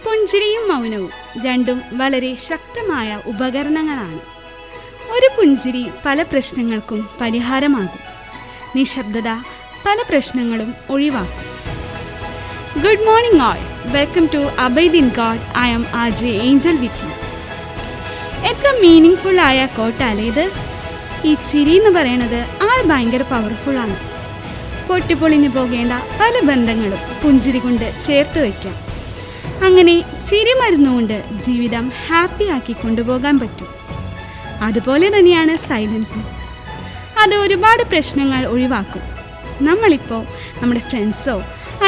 പുഞ്ചിരിയും മൗനവും രണ്ടും വളരെ ശക്തമായ ഉപകരണങ്ങളാണ്. ഒരു പുഞ്ചിരി പല പ്രശ്നങ്ങൾക്കും പരിഹാരമാകും. നിശബ്ദത പല പ്രശ്നങ്ങളും ഒഴിവാക്കും. Good morning all. Welcome to abide in God. I am RJ Angel with you. എത്ര മീനിങ് ഫുൾ ആയ കോട്ടല്ലേ ഇത്. ഈ ചിരി എന്ന് പറയണത് ഭയങ്കര പവർഫുള്ളാണ്. പൊട്ടിപ്പൊളിഞ്ഞു പോകേണ്ട പല ബന്ധങ്ങളും പുഞ്ചിരി കൊണ്ട് ചേർത്ത് വയ്ക്കാം. അങ്ങനെ ചിരി മരുന്നുകൊണ്ട് ജീവിതം ഹാപ്പി ആക്കി കൊണ്ടുപോകാൻ പറ്റും. അതുപോലെ തന്നെയാണ് സൈലൻസും. അത് ഒരുപാട് പ്രശ്നങ്ങൾ ഒഴിവാക്കും. നമ്മളിപ്പോൾ നമ്മുടെ ഫ്രണ്ട്സോ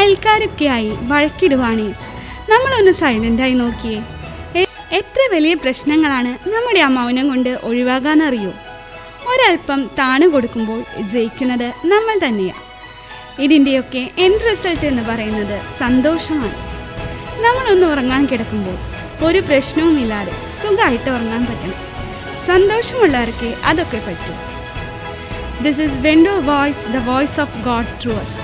അയൽക്കാരൊക്കെയായി വഴക്കിടുവാണെങ്കിൽ നമ്മളൊന്ന് സൈലൻ്റായി നോക്കിയേ. എത്ര വലിയ പ്രശ്നങ്ങളാണ് നമ്മുടെ ആ മൗനം കൊണ്ട് ഒഴിവാകാനറിയോ. ഒരൽപ്പം താണു കൊടുക്കുമ്പോൾ ജയിക്കുന്നത് നമ്മൾ തന്നെയാണ്. ഇതിൻ്റെയൊക്കെ എൻഡ് റിസൾട്ട് എന്ന് പറയുന്നത് സന്തോഷമാണ്. നമ്മളൊന്ന് ഉറങ്ങാൻ കിടക്കുമ്പോൾ ഒരു പ്രശ്നവുമില്ലാതെ സുഖമായിട്ട് ഉറങ്ങാൻ പറ്റണം. സന്തോഷമുള്ളവർക്ക് അതൊക്കെ പറ്റും. This is വെൻഡോ voice, the voice of God through us.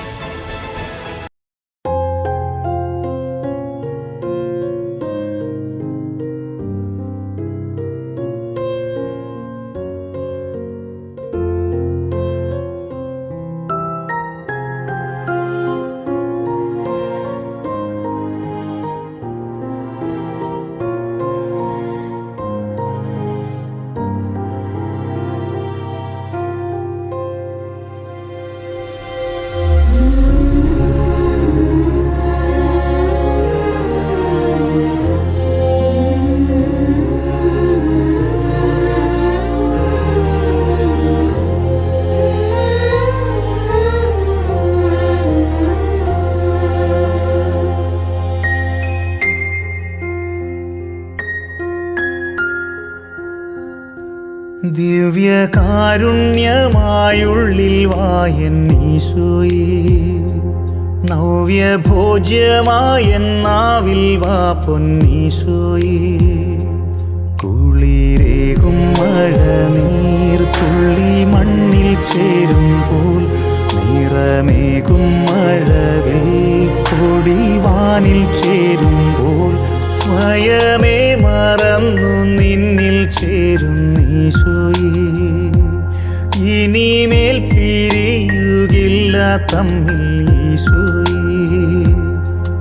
ദിവ്യകാരുണ്യമായുള്ളിൽ വായൻ ഈശോയേ, നവ്യഭോജ്യമായെന്നാവിൽ വാ പൊന്നീശോയേ. കുളിരേകും മഴനീർ തുള്ളി മണ്ണിൽ ചേരുമ്പോൾ, നിറമേകും മഴവിൽ കൊടി വാനിൽ ചേരുമ്പോൾ, സ്വയമേ മറന്നു നിന്നിൽ ചേരും ഈശോയേ. ഇനിമേൽ പിരിയുകില്ല തമ്മിൽ ഈശോയേ.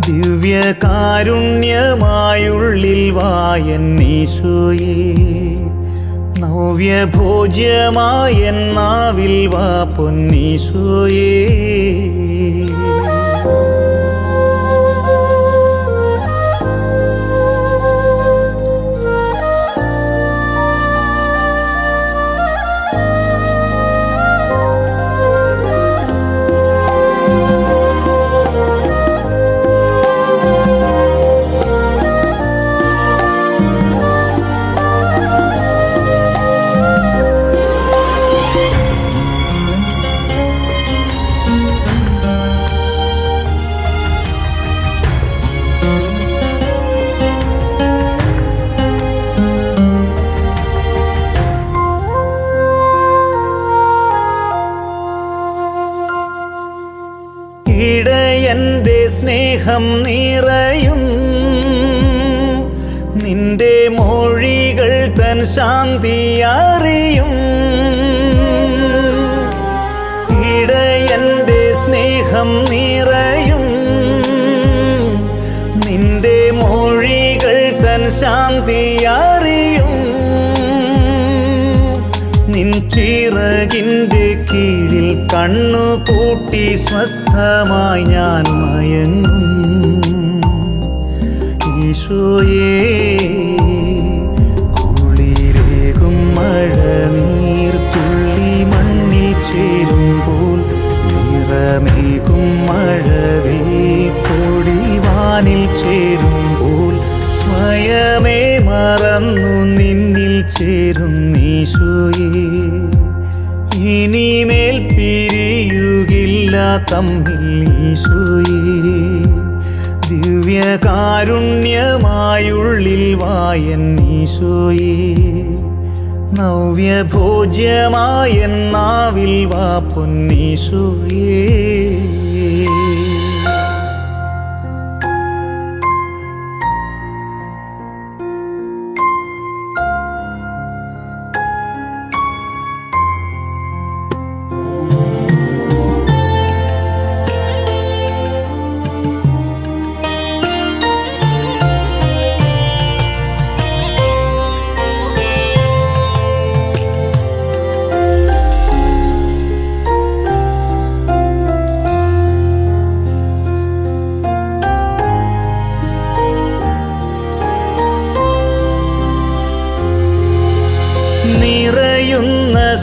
ദിവ്യകാരുണ്യമായുള്ളിൽ വായൻ ഈശോയേ, നവ്യഭോജ്യമായെന്നാവിൽ വാ പൊന്നീശോയേ. ഇടയന്റെ സ്നേഹം നിറയും നിന്റെ മൊഴികൾ തൻ ശാന്തി അറിയും. ഇടയന്റെ സ്നേഹം നിറയും നിന്റെ മൊഴികൾ തൻ ശാന്തി അറിയും. നിൻ ചിറകിൻ്റെ കീഴിൽ കണ്ണു പൂട്ടി സ്വസ്ഥമായി ഞാൻ മയങ്ങും ഈശോയേ. കുളിരേകും മഴനീർ തുള്ളി മണ്ണിൽ ചേരുമ്പോൾ, നിറമേകും മഴവിൽ കൊടി വാനിൽ ചേരുമ്പോൾ, സ്വയമേ മറന്നു നിന്നിൽ ചേരും ഈശോയേ. ഇനിമേൽ പിരിയുകില്ല തമ്മിൽ ഈശോയേ. ദിവ്യകാരുണ്യമായുള്ളിൽ വായൻ ഈശോയേ, നവ്യഭോജ്യമായെന്നാവിൽ വാ പൊന്നീശോയേ.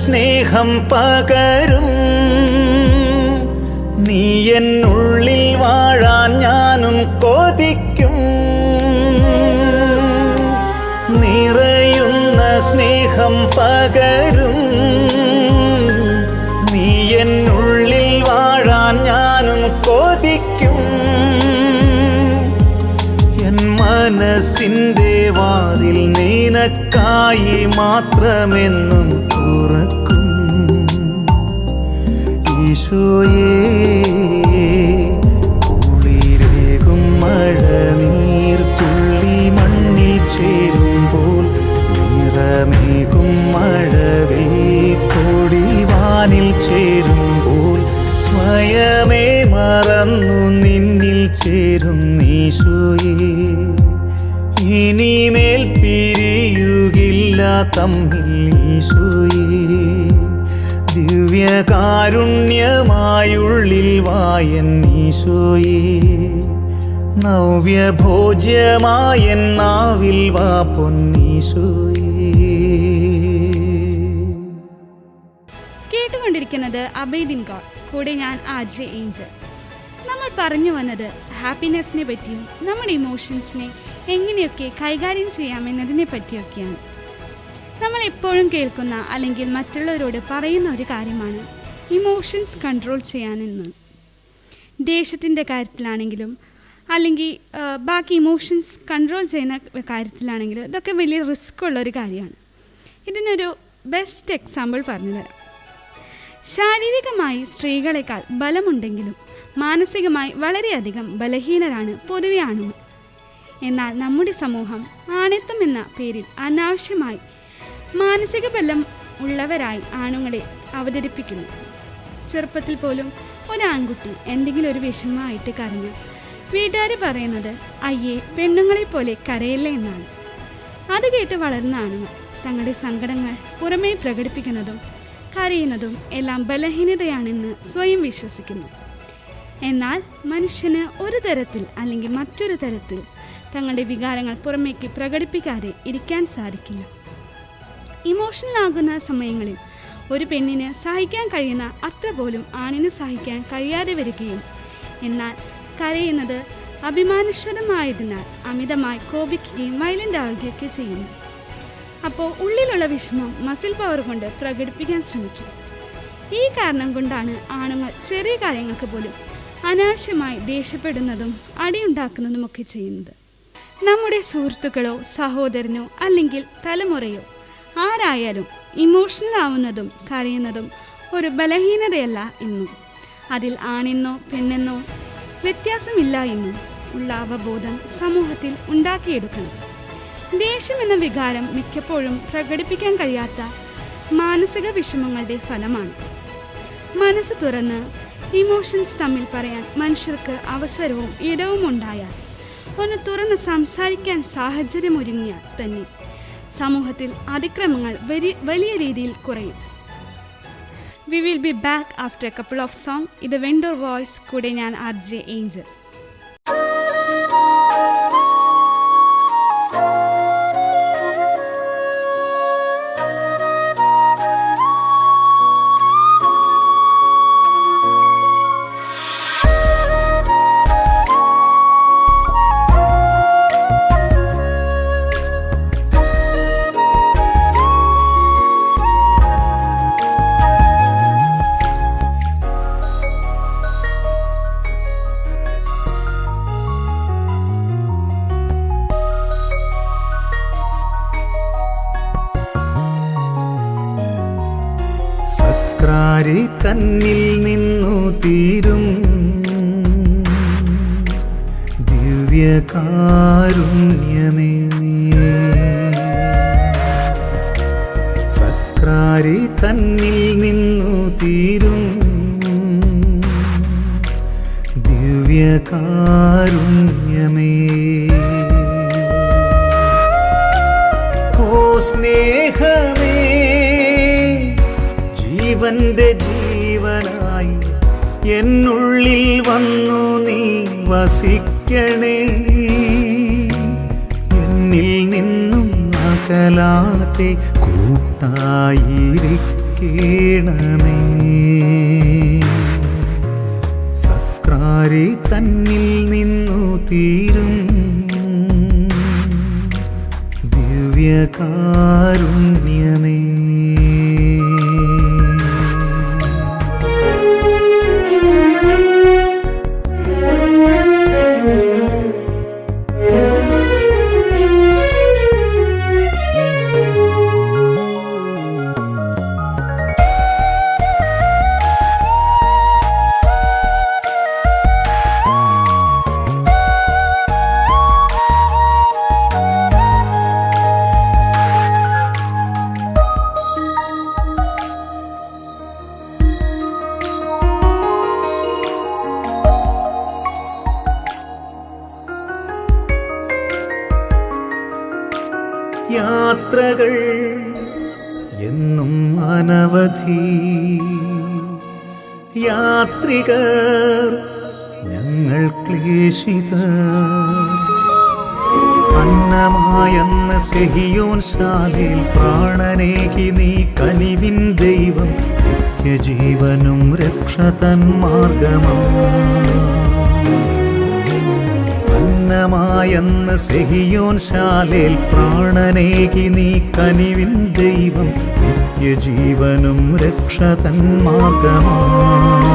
സ്നേഹം പകരും. നീ എന്നുള്ളിൽ വാഴാൻ ഞാനും കൊതിക്കും. നിറയുന്ന സ്നേഹം പകരും. നീ എന്നുള്ളിൽ വാഴാൻ ഞാനും കൊതിക്കും. എൻ മനസ്സിൻ്റെ വാതിൽ നിനക്കായി മാത്രമെന്നും തുറക്കും. ഈശോയേ, കുളിരേകും മഴനീർത്തുള്ളി മണ്ണിൽ ചേരുമ്പോൾ, നിറമേകും മഴവിൽ കൊടിവാനിൽ ചേരുമ്പോൾ, സ്വയമേ മറന്നു നിന്നിൽ ചേരും ഈശോയേ. ഇനിമേൽ പിരിയുകില്ല തമ്മിൽ ഈശോയേ. ദിവ്യകാരുണ്യമായുള്ളിൽ വായൻ ഈശോയേ. നവ്യഭോജ്യമായൻ നാവിൽ വാ പൊന്നീശോയേ. കേട്ടുകൊണ്ടിരിക്കുന്നത് അബൈദിൻ ഗോഡ്, കൂടെ ഞാൻ ആർജെ ഏഞ്ചൽ. നമ്മൾ പറഞ്ഞു വന്നത് ഹാപ്പിനെസ്സിനെ പറ്റിയും നമ്മുടെ ഇമോഷൻസിനെ എങ്ങനെയൊക്കെ കൈകാര്യം ചെയ്യാമെന്നതിനെ പറ്റിയൊക്കെയാണ്. നമ്മൾ എപ്പോഴും കേൾക്കുന്ന അല്ലെങ്കിൽ മറ്റുള്ളവരോട് പറയുന്ന ഒരു കാര്യമാണ് ഇമോഷൻസ് കൺട്രോൾ ചെയ്യാനെന്ന്. ദേഷ്യത്തിൻ്റെ കാര്യത്തിലാണെങ്കിലും അല്ലെങ്കിൽ ബാക്കി ഇമോഷൻസ് കൺട്രോൾ ചെയ്യുന്ന കാര്യത്തിലാണെങ്കിലും ഇതൊക്കെ വലിയ റിസ്ക് ഉള്ളൊരു കാര്യമാണ്. ഇതിനൊരു ബെസ്റ്റ് എക്സാമ്പിൾ പറഞ്ഞു തരാം. ശാരീരികമായി സ്ത്രീകളെക്കാൾ ബലമുണ്ടെങ്കിലും മാനസികമായി വളരെയധികം ബലഹീനരാണ് പൊതുവെ ആണുങ്ങൾ. എന്നാൽ നമ്മുടെ സമൂഹം ആണിത്തം എന്ന പേരിൽ അനാവശ്യമായി മാനസിക ബലം ഉള്ളവരായി ആണുങ്ങളെ അവതരിപ്പിക്കുന്നു. ചെറുപ്പത്തിൽ പോലും ഒരാൺകുട്ടി എന്തെങ്കിലും ഒരു വിഷമമായിട്ട് കരഞ്ഞ് വീട്ടുകാർ പറയുന്നത് അയ്യേ പെണ്ണുങ്ങളെപ്പോലെ കരയല്ലേ എന്നാണ്. അത് കേട്ട് വളർന്ന ആണുങ്ങൾ തങ്ങളുടെ സങ്കടങ്ങൾ പുറമേ പ്രകടിപ്പിക്കുന്നതും കരയുന്നതും എല്ലാം ബലഹീനതയാണെന്ന് സ്വയം വിശ്വസിക്കുന്നു. എന്നാൽ മനുഷ്യന് ഒരു തരത്തിൽ അല്ലെങ്കിൽ മറ്റൊരു തരത്തിൽ തങ്ങളുടെ വികാരങ്ങൾ പുറമേക്ക് പ്രകടിപ്പിക്കാതെ ഇരിക്കാൻ സാധിക്കില്ല. ഇമോഷണൽ ആകുന്ന സമയങ്ങളിൽ ഒരു പെണ്ണിന് സഹിക്കാൻ കഴിയുന്ന അത്ര പോലും ആണിന് സഹിക്കാൻ കഴിയാതെ വരികയും, എന്നാൽ കരയുന്നത് അഭിമാനക്ഷതമായതിനാൽ അമിതമായി കോപിക്കുകയും വയലൻ്റ് ആവുകയൊക്കെ ചെയ്യുന്നു. അപ്പോൾ ഉള്ളിലുള്ള വിഷമം മസിൽ പവർ കൊണ്ട് പ്രകടിപ്പിക്കാൻ ശ്രമിക്കും. ഈ കാരണം കൊണ്ടാണ് ആണുങ്ങൾ ചെറിയ കാര്യങ്ങൾക്ക് പോലും അനാവശ്യമായി ദേഷ്യപ്പെടുന്നതും അടിയുണ്ടാക്കുന്നതുമൊക്കെ ചെയ്യുന്നത്. നമ്മുടെ സുഹൃത്തുക്കളോ സഹോദരനോ അല്ലെങ്കിൽ തലമുറയോ ആരായാലും ഇമോഷണൽ ആവുന്നതും കരയുന്നതും ഒരു ബലഹീനതയല്ല എന്നും അതിൽ ആണെന്നോ പെണ്ണെന്നോ വ്യത്യാസമില്ല എന്നും ഉള്ള അവബോധം സമൂഹത്തിൽ ഉണ്ടാക്കിയെടുക്കണം. ദേഷ്യം എന്ന വികാരം മിക്കപ്പോഴും പ്രകടിപ്പിക്കാൻ കഴിയാത്ത മാനസിക വിഷമങ്ങളുടെ ഫലമാണ്. മനസ്സ് തുറന്ന് ഇമോഷൻസ് തമ്മിൽ പറയാൻ മനുഷ്യർക്ക് അവസരവും ഇടവും ഉണ്ടായാൽ, ഒന്ന് തുറന്ന് സംസാരിക്കാൻ സാഹചര്യമൊരുങ്ങിയാൽ തന്നെ സമൂഹത്തിൽ അതിക്രമങ്ങൾ വലിയ രീതിയിൽ കുറയും. We will be back after a couple of songs. ഇത് വെൻഡോർ വോയിസ്, കൂടെ ഞാൻ ആർജെ ഏഞ്ചൽ. സക്രാരി തന്നിൽ നിന്നു തീരും ദിവ്യകാരുണ്യമേ, സക്രാരി തന്നിൽ നിന്നു തീരും ദിവ്യകാരുണ്യമേ. ഓ സ്നേഹമേ, ജീവന്റെ ജീവനായി എന്നുള്ളിൽ വന്നു നീ വസിക്കണേ. എന്നിൽ നിന്നും അകലാതെ കൂട്ടായിരിക്കണേ. വസിക്കണമേ. സക്രാരി തന്നിൽ നിന്നു തീരും ദിവ്യകാരുണ്യമേ. യാത്രകൾ എന്നും അനവധി, യാത്രികർ ഞങ്ങൾ ക്ലേശിതർ. അന്നമായെന്ന് സെഹിയോൻ ശാലയിൽ പ്രാണനേകി നീ കനിവിൻ ദൈവം, നിത്യജീവനും രക്ഷതൻ മാർഗമാണ്. അന്നമായെന്ന് സെഹിയോൻ ശാലയിൽ പ്രാണനേകി നീ കനിവിൻ ദൈവം, നിത്യജീവനും രക്ഷതൻ മാർഗമായി.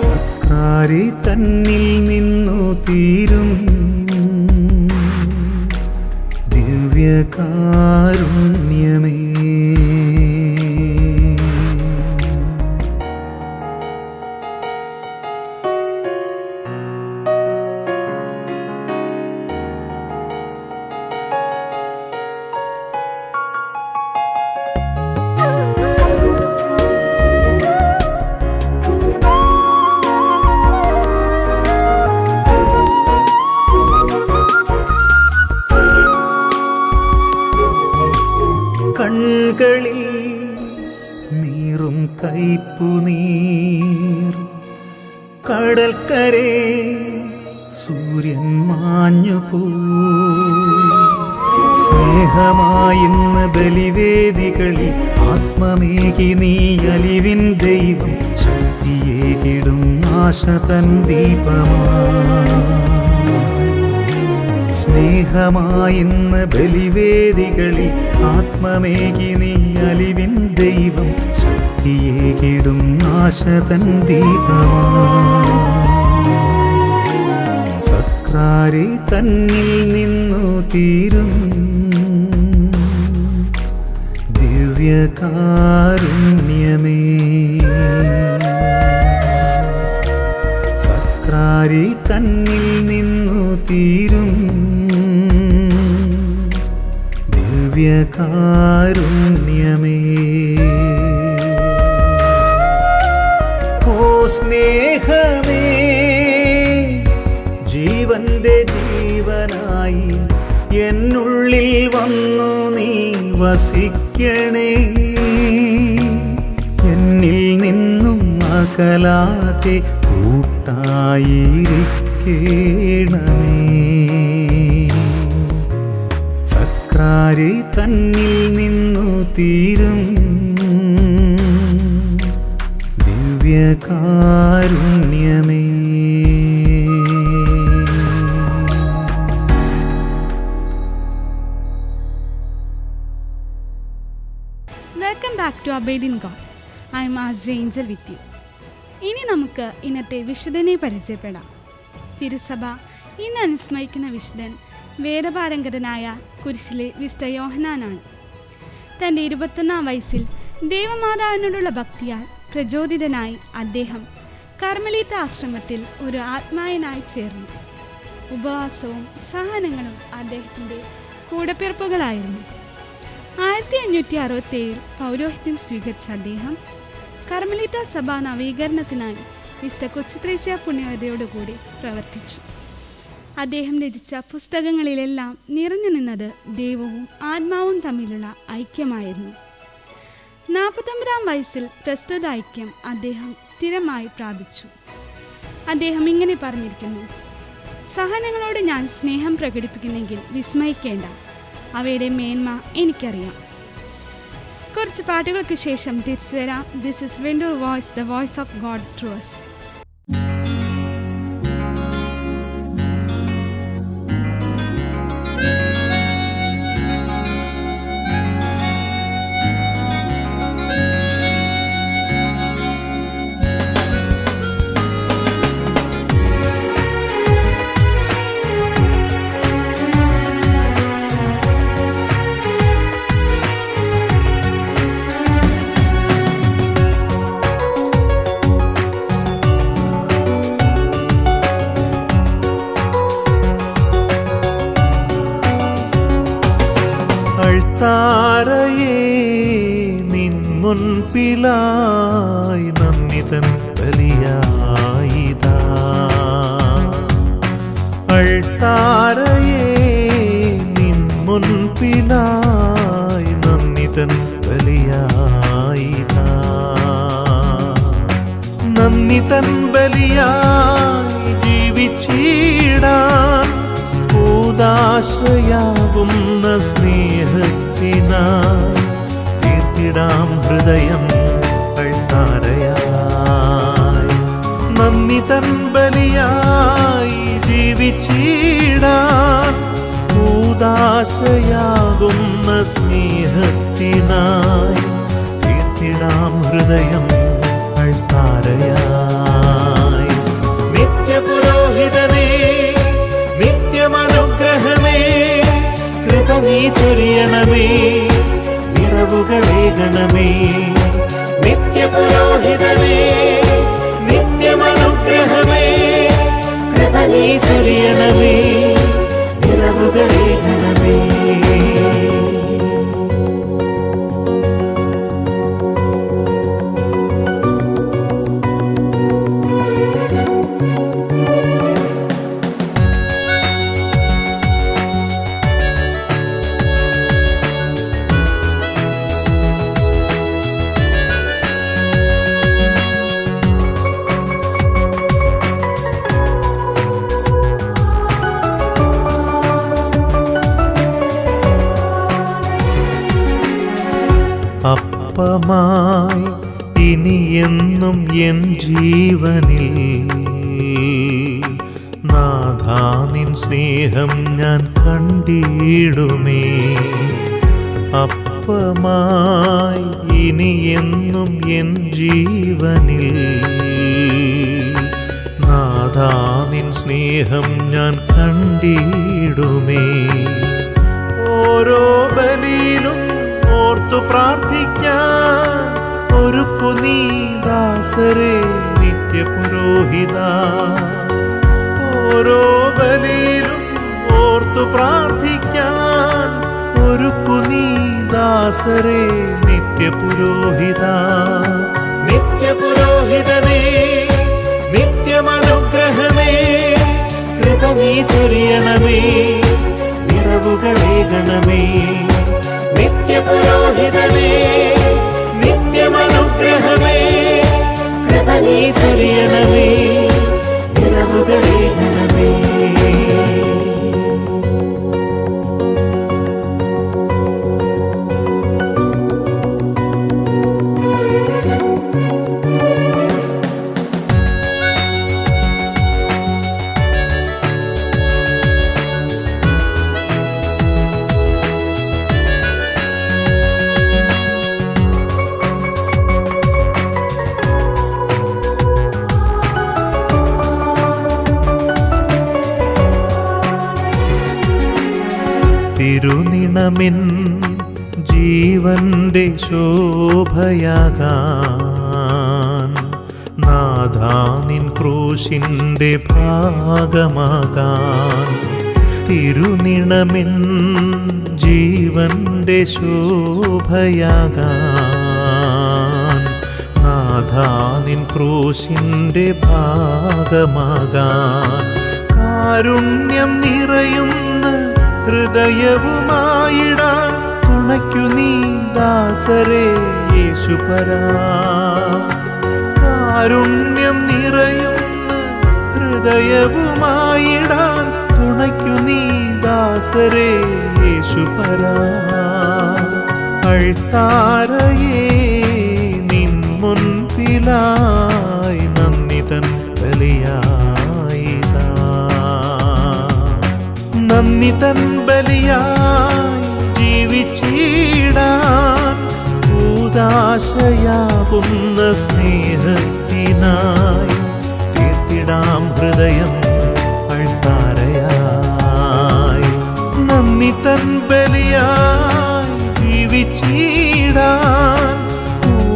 സക്രാരി തന്നിൽ നിന്നു തീരും ദിവ്യകാരുണ്യമേ. കൺകളിൽ നീറും കയ്പുനീർ, കടൽക്കരെ സൂര്യൻ മാഞ്ഞുപോയി. സ്നേഹമായിന്ന് ബലിവേദികളിൽ ആത്മമേകി നീ അലിവിൻ ദൈവം, ശക്തിയേകിടും ആശതൻ ദീപമായി. സ്നേഹമായിന്ന് ബലിവേദികളിൽ ആത്മമേകി നീ അലിവിൻ ദൈവം, ശക്തിയേകിടും ആശതൻ ദീപമായി. സക്രാരി തന്നിൽ നിന്നു തീരും ദിവ്യകാരുണ്യമേ. സക്രാരി തന്നിൽ നിന്നു തീരും ദിവ്യകാരുണ്യമേ. ഓ സ്നേഹമേ, ജീവന്റെ ജീവനായി എന്നുള്ളിൽ വന്നു നീ വസിക്കണേ. എന്നിൽ നിന്നും അകലാതെ കൂട്ടായിരിക്കണമേ. സക്രാരി തന്നിൽ നിന്നു തീരും ദിവ്യകാരുണ്യമേ. Welcome back to abide in God. I am RJ Angel with you. ഇനി നമുക്ക് ഇന്നത്തെ വിശുദ്ധനെ പരിചയപ്പെടാം. തിരുസഭ ഇന്ന് അനുസ്മരിക്കുന്ന വിശുദ്ധൻ വേദപാരംഗതനായ കുരിശിലെ വിശുദ്ധ യോഹന്നാനാണ്. തൻ്റെ 21 വയസ്സിൽ ദൈവമാതാവിനോടുള്ള ഭക്തിയാൽ പ്രചോദിതനായി അദ്ദേഹം കർമ്മലീത്ത ആശ്രമത്തിൽ ഒരു ആത്മായനായി ചേർന്നു. ഉപവാസവും സഹനങ്ങളും അദ്ദേഹത്തിൻ്റെ കൂടപ്പിറപ്പുകളായിരുന്നു. 1567 പൗരോഹിത്യം സ്വീകരിച്ച അദ്ദേഹം കർമ്മലീത്ത സഭാ നവീകരണത്തിനായി വിശുദ്ധ കൊച്ചുത്രേസ്യ പുണ്യവതിയോടുകൂടി പ്രവർത്തിച്ചു. അദ്ദേഹം രചിച്ച പുസ്തകങ്ങളിലെല്ലാം നിറഞ്ഞു നിന്നത് ദൈവവും ആത്മാവും തമ്മിലുള്ള ഐക്യമായിരുന്നു. 49 വയസ്സിൽ പ്രസ്തുത ഐക്യം അദ്ദേഹം സ്ഥിരമായി പ്രാപിച്ചു. അദ്ദേഹം ഇങ്ങനെ പറഞ്ഞിരിക്കുന്നു: സഹനങ്ങളോട് ഞാൻ സ്നേഹം പ്രകടിപ്പിക്കുന്നെങ്കിൽ വിസ്മയിക്കേണ്ട, അവയുടെ മേന്മ എനിക്കറിയാം. കുറച്ച് പാട്ടുകൾക്ക് ശേഷം തിരിച്ചു വരാം. This is Vendoor voice, the voice of God through us. താരയേ നിൻ മുൻപിലായി നന്ദിതൻ ബലിയായിതാ. അൾത്താരയേ നിൻ മുൻപിലായി നന്ദിതൻ ബലിയായിതാ. നന്ദിതൻ ബലിയായി ജീവിച്ചിടാൻ ഉദാശയാകുന്ന സ്നേഹത്തിനായി തീർത്തിടാം ഹൃദയം അൾത്താരയായി. നന്ദിതൻ ബലിയായി ജീവിച്ചിടാൻ ഉദാശയാകുന്ന സ്നേഹത്തിനായി തീർത്തിടാം ഹൃദയം അൾത്താരയായി. നിത്യപുരോഹിതനേ, നിത്യമനുഗ്രഹമേ, കൃപ നീ ചൊരിയണമേ, നിറവുകളേകണമേ. നിത്യപുരോഹിതനേ, നിത്യമനുഗ്രഹമേ, കൃപ നീ ചൊരിയണമേ, നിറവുകളേകണമേ. അപ്പമായി ഇനിയെന്നും എൻ ജീവനിൽ നാഥാ നിൻ സ്നേഹം ഞാൻ കണ്ടിടുമേ. അപ്പമായി ഇനിയെന്നും എൻ ജീവനിൽ നാഥാ നിൻ സ്നേഹം ഞാൻ കണ്ടിടുമേ. ഓരോ ബലിയിലും ഓർത്തു പ്രാർത്ഥിക്കാൻ ഒരുക്കു നീ ദാസരെ നിത്യപുരോഹിത. ഓരോ ബലിയിലും ഓർത്തു പ്രാർത്ഥിക്കാൻ ഒരുക്കു നീ ദാസരെ നിത്യപുരോഹിത. നിത്യപുരോഹിതനേ, നിത്യമനുഗ്രഹമേ, കൃപ നീ ചൊരിയണമേ, നിറവുകളേകണമേ. നിത്യപുരോഹിതനേ, നിത്യമനുഗ്രഹമേ, കൃപ നീ ചൊരിയണമേ, നിറവുകളേകണമേ. തിരുനിണമിൻ ജീവന്റെ ശോഭയാകാൻ നാഥാ നിൻ ക്രൂശിന്റെ ഭാഗമാകാൻ. തിരുനിണമിൻ ജീവന്റെ ശോഭയാകാൻ നാഥാ നിൻ ക്രൂശിന്റെ ഭാഗമാകാൻ. കാരുണ്യം നിറയുന്ന ഹൃദയവുമായിടാൻ തുണയ്ക്കു നീ ദാസരെ യേശുപരാ. കാരുണ്യം നിറയുന്ന ഹൃദയവുമായിടാൻ തുണയ്ക്കു നീ ദാസരെ യേശുപരാ. അൾത്താരയേ നന്ദി തൻ ബലിയായി ജീവിച്ചിടാൻ ഊദാശയാകുന്ന സ്നേഹത്തിനായി തീർത്തിടാം ഹൃദയം അൾത്താരയായി. നന്ദി തൻ ബലിയായി ജീവിച്ചിടാൻ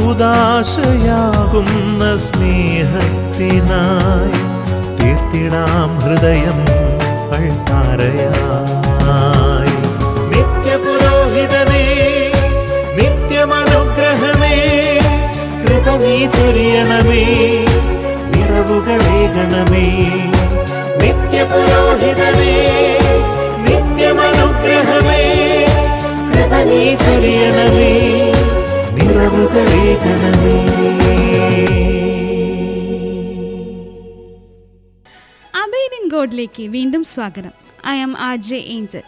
ഊദാശയാകുന്ന സ്നേഹത്തിനായി തീർത്തിടാം ഹൃദയം അൾത്താരയായി. നിത്യപുരോഹിതനേ, നിത്യമനുഗ്രഹമേ, കൃപ നീ ചൊരിയണമേ, നിറവുകളേകണമേ. നിത്യപുരോഹിതനേ, നിത്യമനുഗ്രഹമേ, കൃപ നീ ചൊരിയണമേ, നിറവുകളേകണമേ. അബൈഡിങ് ഗോഡിലേക്ക് വീണ്ടും സ്വാഗതം. I am RJ Angel.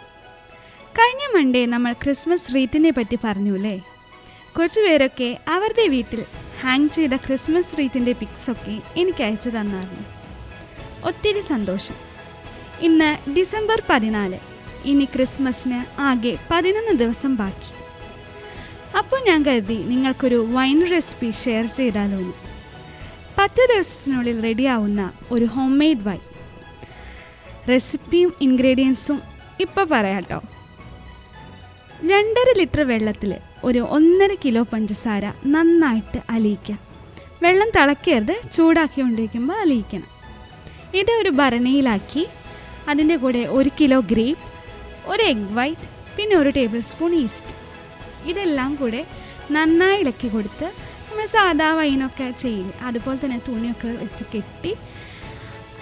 കഴിഞ്ഞ മൺഡേ നമ്മൾ ക്രിസ്മസ് റീറ്റിനെ പറ്റി പറഞ്ഞു അല്ലേ? കുറച്ചുപേരൊക്കെ അവരുടെ വീട്ടിൽ ഹാങ് ചെയ്ത ക്രിസ്മസ് റീറ്റിൻ്റെ പിക്സൊക്കെ എനിക്ക് അയച്ചു തന്നായിരുന്നു. ഒത്തിരി സന്തോഷം. ഇന്ന് ഡിസംബർ 14. ഇനി ക്രിസ്മസിന് ആകെ 11 ദിവസം ബാക്കി. അപ്പോൾ ഞാൻ കരുതി നിങ്ങൾക്കൊരു വൈൻ റെസിപ്പി ഷെയർ ചെയ്താലോ. 10 ദിവസത്തിനുള്ളിൽ റെഡിയാവുന്ന ഒരു ഹോം മെയ്ഡ് വൈൻ. റെസിപ്പിയും ഇൻഗ്രീഡിയൻസും ഇപ്പോൾ പറയാട്ടോ. 2.5 ലിറ്റർ വെള്ളത്തിൽ ഒരു 1.5 കിലോ പഞ്ചസാര നന്നായിട്ട് അലിയിക്കാം. വെള്ളം തിളക്കരുത്, ചൂടാക്കിക്കൊണ്ടിരിക്കുമ്പോൾ അലിയിക്കണം. ഇത് ഒരു ഭരണിയിലാക്കി അതിൻ്റെ കൂടെ 1 കിലോ ഗ്രേപ്പ്, 1 എഗ് വൈറ്റ്, പിന്നെ 1 ടേബിൾ സ്പൂൺ ഈസ്റ്റ്, ഇതെല്ലാം കൂടെ നന്നായി ഇളക്കി കൊടുത്ത് നമ്മൾ സാധാ വൈനൊക്കെ ചെയ്യില്ലേ അതുപോലെ തന്നെ തുണിയൊക്കെ വെച്ച് കെട്ടി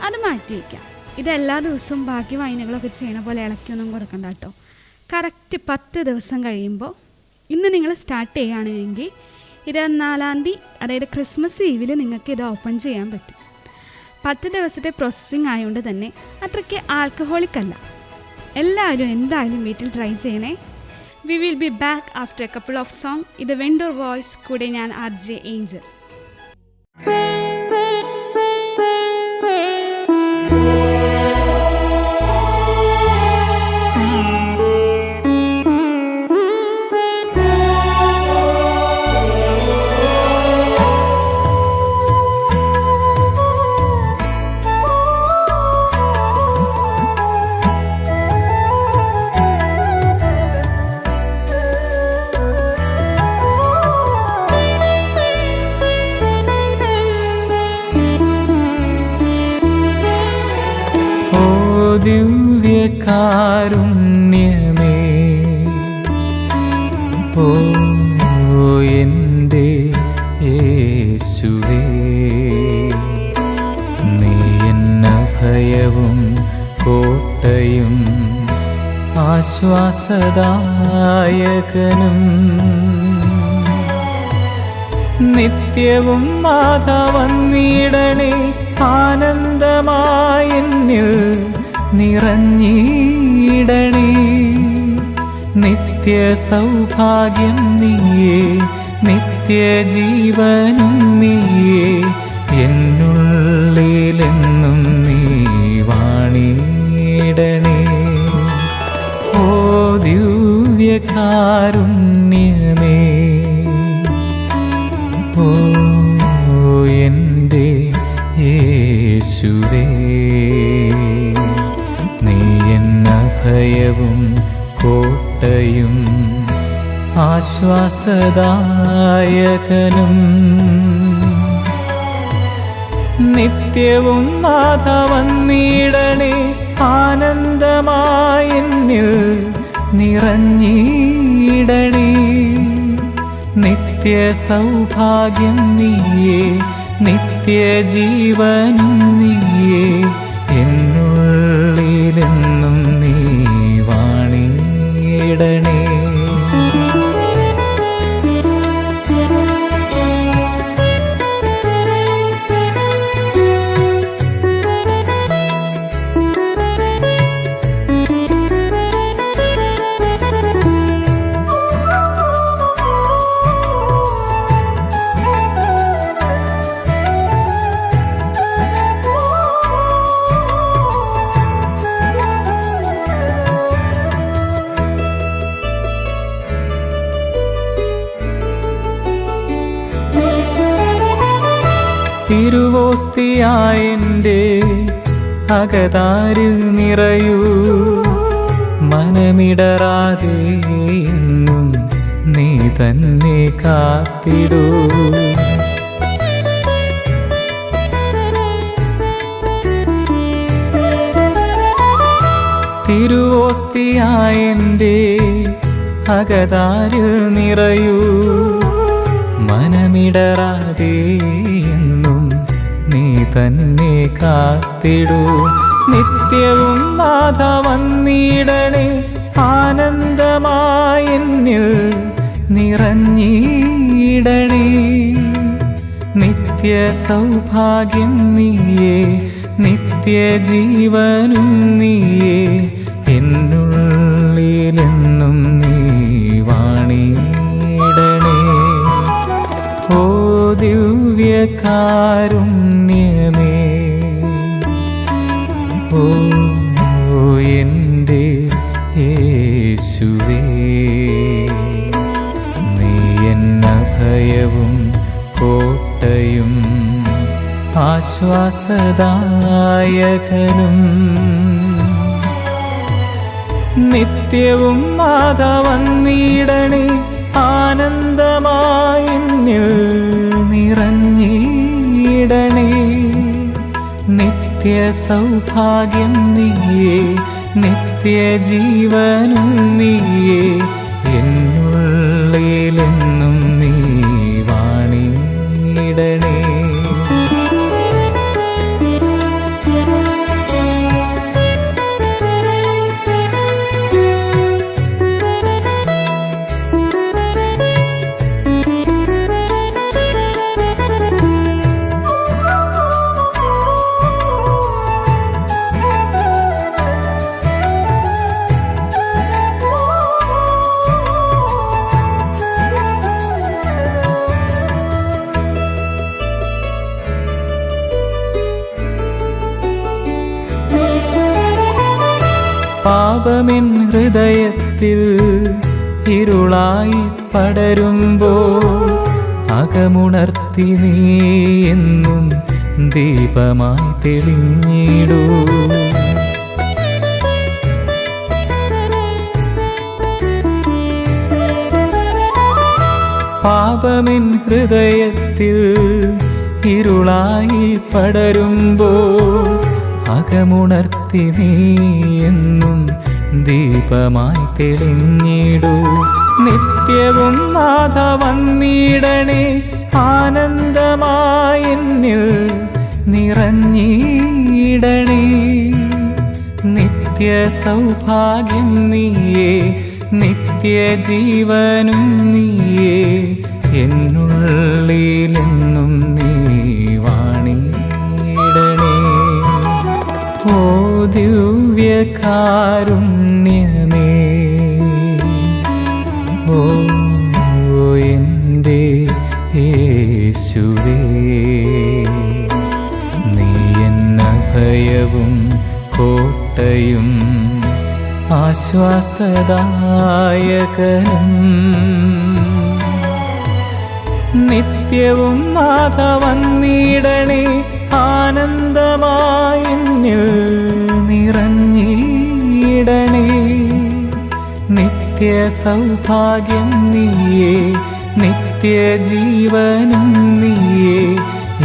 അത് മാറ്റി വയ്ക്കാം. ഇതെല്ലാ ദിവസവും ബാക്കി വൈനുകളൊക്കെ ചെയ്യണ പോലെ ഇളക്കിയൊന്നും കൊടുക്കണ്ട കേട്ടോ. കറക്റ്റ് 10 ദിവസം കഴിയുമ്പോൾ, ഇന്ന് നിങ്ങൾ സ്റ്റാർട്ട് ചെയ്യുകയാണെങ്കിൽ 24-ാം തീയതി, അതായത് ക്രിസ്മസ് ഈവിൽ നിങ്ങൾക്ക് ഇത് ഓപ്പൺ ചെയ്യാൻ പറ്റും. 10 ദിവസത്തെ പ്രോസസ്സിങ് ആയതുകൊണ്ട് തന്നെ അത്രയ്ക്ക് ആൽക്കഹോളിക് അല്ല. എല്ലാവരും എന്തായാലും വീട്ടിൽ ട്രൈ ചെയ്യണേ. We will be back after A couple of song. ഇത് വെൻഡോർ വോയിസ്, കൂടെ ഞാൻ RJ ഏഞ്ചൽ. ദിവ്യകാരുണ്യമേ, ഓ എൻ്റെ യേശുവേ, നീ എന്ന ഭയവും കോട്ടയും ആശ്വാസദായകനും, നിത്യവും നാഥ വന്നിടണേ, ആനന്ദമായെന്നിൽ നിറഞ്ഞിടണേ. നിത്യ സൗഭാഗ്യം നീയേ, നിത്യജീവനും നീയേ, എന്നുള്ളിലെന്നും നീ വാണിടണേ. ഓ ദിവ്യകാരുണ്യമേ, ഓ എൻ്റെ യേശുവേ, നീ എന്ന ഭയവും കോട്ടയും ആശ്വാസദായകനും, നിത്യവും നാഥ വന്നിടണേ, ആനന്ദമായെന്നിൽ നിറഞ്ഞിടണേ. നിത്യ സൗഭാഗ്യം നീയേ, നിത്യജീവനും നീയേ, എന്നുള്ളിലെന്നും നീ വാണിടണേ. തിരുവോസ്തിയായെൻ്റെ അകതാരിൽ നിറയൂ, മനമിടറാതെ എന്നും നീ തന്നെ കാത്തിടൂ. തിരുവോസ്തിയായെൻ്റെ അകതാരിൽ നിറയൂ, മനമിടറാതെ എന്നും നീ തന്നെ കാത്തിടൂ. നിത്യവും നാഥ വന്നിടണേ, ആനന്ദമായെന്നിൽ നിറഞ്ഞിടണേ. നിത്യ സൗഭാഗ്യം നീയേ, നിത്യജീവനും നീയേ, എന്നുള്ളിലെന്നും നീ വാണിടണേ. ഓ ദിവ്യകാരുണ്യമേ, ഓ എൻ്റെ യേശുവേ, നീ എന്നഭയവും കോട്ടയും ആശ്വാസദായകനും. നിത്യവും നാഥ വന്നിടണേ, ആനന്ദമായെന്നിൽ നിറഞ്ഞിടണേ. നിത്യ സൗഭാഗ്യം നീയേ, നിത്യജീവനും നീയേ, എന്നുള്ളിലെന്നും നീ വാണിടണേ. പാപമെൻ ഹൃദയത്തിൽ ഇരുളായി പടരുമ്പോൾ അകമുണർത്തി നീ എന്നും ദീപമായി തെളിഞ്ഞിടൂ. പാപമെൻ ഹൃദയത്തിൽ ഇരുളായി പടരുമ്പോൾ അകമുണർത്തി നീ എന്നും ദീപമായി തെളിഞ്ഞിടൂ. നിത്യവും നാഥ വന്നിടണേ, ആനന്ദമായെന്നിൽ നിറഞ്ഞിടണേ. നിത്യ സൗഭാഗ്യം നീയേ, നിത്യജീവനും നീയേ, എന്നുള്ളിലെന്നും നീ വാണിടണേ. ഓ ദിവ്യകാരുണ്യമേ, ഓ എൻ്റെ യേശുവേ, നീ എന്നഭയവും കോട്ടയും ആശ്വാസദായകനും. നിത്യവും നാഥ വന്നിടണേ, ആനന്ദമായെന്നിൽ നിറഞ്ഞിടണേ. നിത്യ സൗഭാഗ്യം നീയേ, നിത്യജീവനും നീയേ,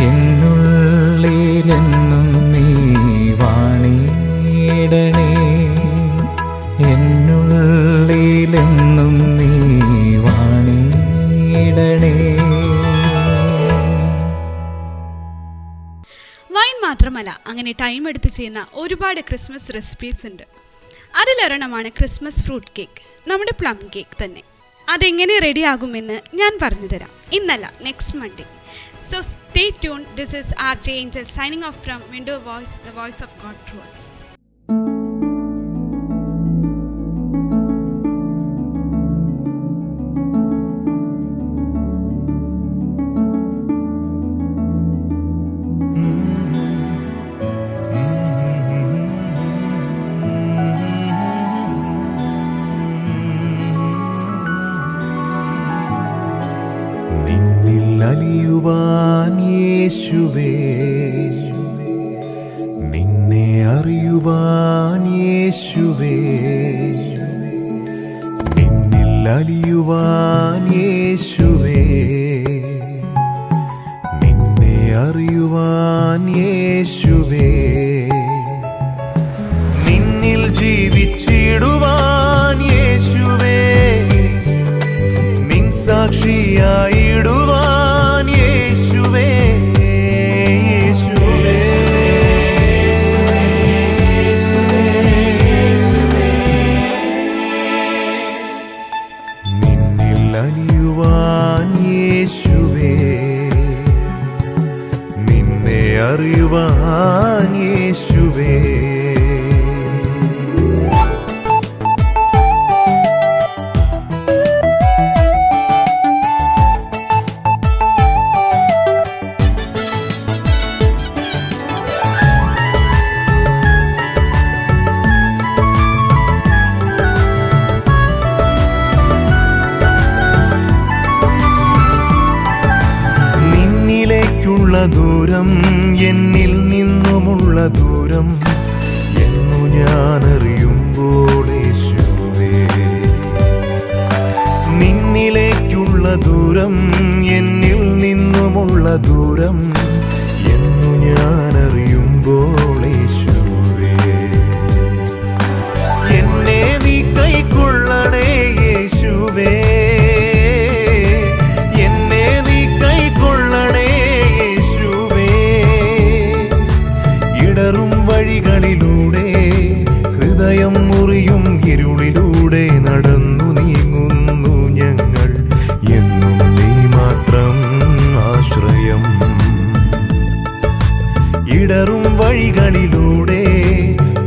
എന്നുള്ളിലെന്നും നീ വാണിടണേ. എന്നുള്ളിലെന്നും നീ വാണിടണേ. വൈൻ മാത്രമല്ല, അങ്ങനെ ടൈം എടുത്ത് ചെയ്യുന്ന ഒരുപാട് ക്രിസ്മസ് റെസിപ്പീസ് ഉണ്ട്. അതിലൊരെണ്ണമാണ് ക്രിസ്മസ് ഫ്രൂട്ട് കേക്ക്, നമ്മുടെ പ്ലം കേക്ക് തന്നെ. അതെങ്ങനെ റെഡിയാകുമെന്ന് ഞാൻ പറഞ്ഞു തരാം. ഇന്നല്ല, next Monday. So stay tune. This is RJ Angel signing off from Window Voice, the voice of God to us. അലിയുവാൻ യേശുവേ, നിന്നെ അറിയുവാൻ യേശുവേ, നിന്നിൽ അലിയുവാൻ യേശുവേ, നിന്നെ അറിയുവാൻ യേശുവേ, നിന്നിൽ ജീവിച്ചിടുവാൻ യേശുവേ, നിൻ സാക്ഷിയായിടുവാൻ യേശുവേ, യേശുവേ, നിന്നിൽ അലിയുവാൻ യേശുവേ, നിന്നെ അറിയുവാൻ യേശുവേ. ദൂരം എന്നിൽ നിന്നുമുള്ള ദൂരം എന്നു ഞാനറിയുമ്പോൾ യേശുവേ, നിന്നിലേക്കുള്ള ദൂരം എന്നിൽ നിന്നുമുള്ള ദൂരം എന്നു ഞാനറിയുമ്പോൾ യേശുവേ, എന്നെ നീ കൈക്കൊള്ളണേ യേശുവേ, എന്നെ നീ കൈക്കൊള്ളണേ, ഇടറും വഴികളിലൂടെ ഹൃദയം മുറിയും ഇരുളിലൂടെ നടന്നു നീങ്ങുന്നു ഞങ്ങൾ, എന്നും നീ മാത്രം ആശ്രയം. ഇടറും വഴികളിലൂടെ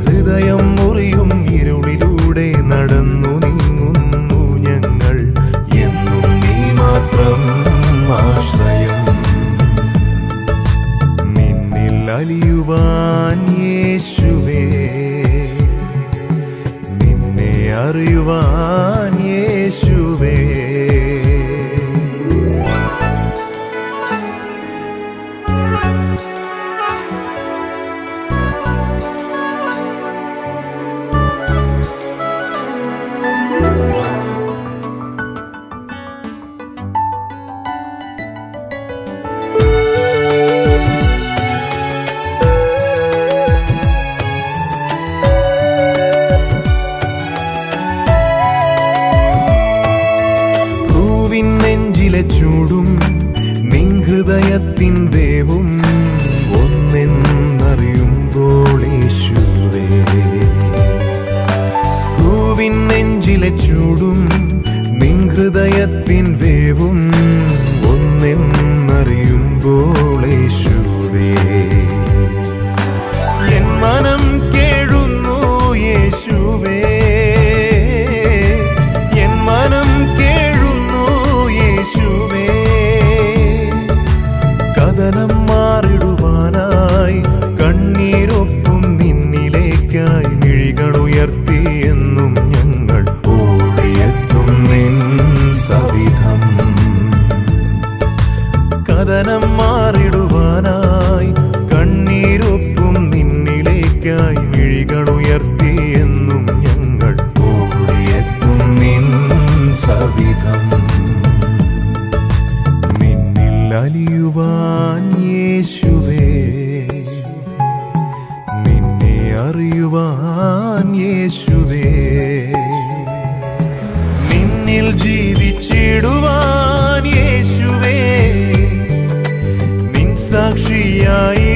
ഹൃദയം മുറിയും ഇരുളിലൂടെ നടന്നു നീങ്ങുന്നു ഞങ്ങൾ, എന്നും നീ മാത്രം ആശ്രയം. അലിയുവാൻ യേശുവേ, നിന്നെ അറിയുവാൻ യേശുവേ. ചൂടും നിൻ ഹൃദയത്തിൻ വേവും ഒന്നെന്നറിയുമ്പോൾ യേശുവേ, പൂവിൻ നെഞ്ചിലെ ചൂടും നിൻ ഹൃദയത്തിൻ വേവും ഒന്നെന്നറിയുമ്പോൾ യേശുവേ, എൻ മനം കേഴുന്നു യേശുവേ, എൻ മനം യേശുവേ, കഥനം മാറിടുവാനായി കണ്ണീരൊപ്പും നിന്നിലേക്കായി മിഴികളുയർത്തി എന്നും ഞങ്ങൾ ഓടിയെത്തും നിൻ സവിധം. കഥനം മാറിടുവാനായി കണ്ണീരൊപ്പും നിന്നിലേക്കായി മിഴികളുയർത്തി എന്നും ഞങ്ങൾ ഓടിയെത്തും നിൻ സവിധം. അലിയുവാൻ യേശുവേ, നിന്നെ അറിയുവാൻ യേശുവേ, നിന്നിൽ ജീവിച്ചിടുവാൻ യേശുവേ, നിൻ സാക്ഷിയായി